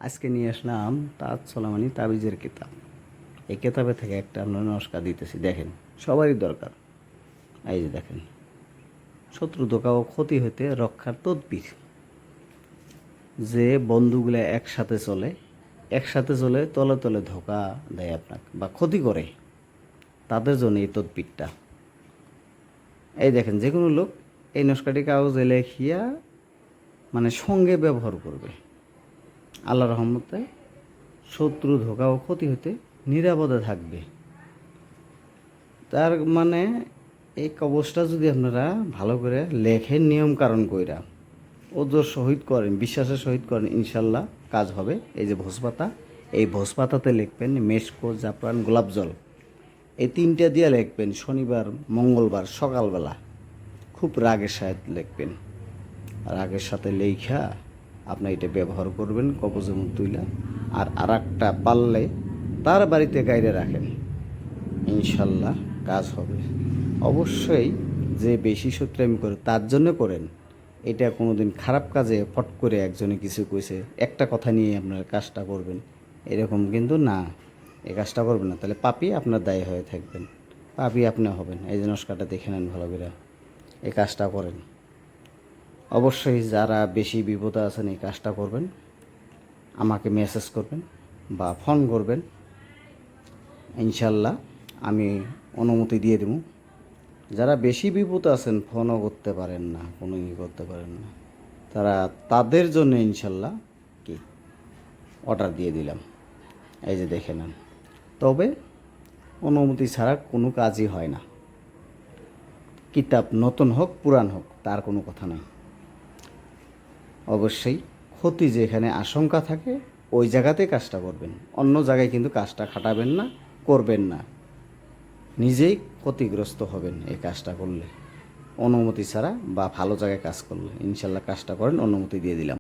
আজকে নিয়ে আসলাম তাজ সোলামানি তাবিজের কিতাব। এই কিতাবে থেকে একটা আমরা নস্কা দিতেছি, দেখেন সবারই দরকার। এই যে দেখেন, শত্রু ধোঁকা ও ক্ষতি হইতে রক্ষার তদবির। যে বন্ধুগুলো একসাথে চলে তলে তলে ধোঁকা দেয় আপনাকে বা ক্ষতি করে, তাদের জন্য এই তদবিরটা। এই দেখেন, যে কোনো লোক এই নস্কাটি কাগজে লেখিয়া সঙ্গে ব্যবহার করবে, আল্লাহর রহমতে শত্রু ধোঁকা ও ক্ষতি হতে নিরাপদে থাকবে। তার এই কবচটা যদি আপনারা ভালো করে লেখেন, নিয়ম কারণ কইরা ওজোর সহিত করেন, বিশ্বাসের সহিত করেন, ইনশাল্লাহ কাজ হবে। এই যে ভোজপাতা, এই ভোজপাতাতে লিখবেন মেশকো, জাফরান, গোলাপ জল, এই তিনটা দিয়ে লিখবেন শনিবার মঙ্গলবার সকালবেলা। খুব রাগের সাথে লিখবেন, রাগের সাথে লেখা আপনি এটা ব্যবহার করবেন কবজের মধ্যে তুইলা। আর একটা পারলে তার বাড়িতে গাইরে রাখেন, ইনশাল্লাহ কাজ হবে। অবশ্যই যে বেশি সূত্রামি করে তার জন্য করেন। এটা কোনো দিন খারাপ কাজে ফট করে একজনে কিছু কইছে একটা কথা নিয়ে আপনার কাজটা করবেন, এরকম কিন্তু না। এই কাজটা করবেন না, তাহলে পাপি আপনার দায়ী হয়ে থাকবেন, পাপি আপনি হবেন। এই যে নস্কাটা দেখে নেন ভালো করে, এই কাজটা করেন। অবশ্যই যারা বেশি বিপদে আছেন এই কাজটা করবেন, আমাকে মেসেজ করবেন বা ফোন করবেন, ইনশাল্লাহ আমি অনুমতি দিয়ে দেব। যারা বেশি বিপদে আছেন, ফোনও করতে পারেন না, কোনো করতে পারেন না, তাদের জন্য ইনশাল্লাহ কি অর্ডার দিয়ে দিলাম। এই যে দেখে নেন। তবে অনুমতি ছাড়া কোনো কাজই হয় না। কিতাব নতুন হোক পুরান হোক, তার কোনো কথা নাই। অবশ্যই ক্ষতি যেখানে আশঙ্কা থাকে ওই জায়গাতে কাজটা করবেন, অন্য জায়গায় কিন্তু কাজটা খাটাবেন না, করবেন না। নিজেই ক্ষতিগ্রস্ত হবেন এই কাজটা করলে, অনুমতি ছাড়া বা ভালো জায়গায় কাজ করলে। ইনশাল্লাহ কাজটা করেন, অনুমতি দিয়ে দিলাম।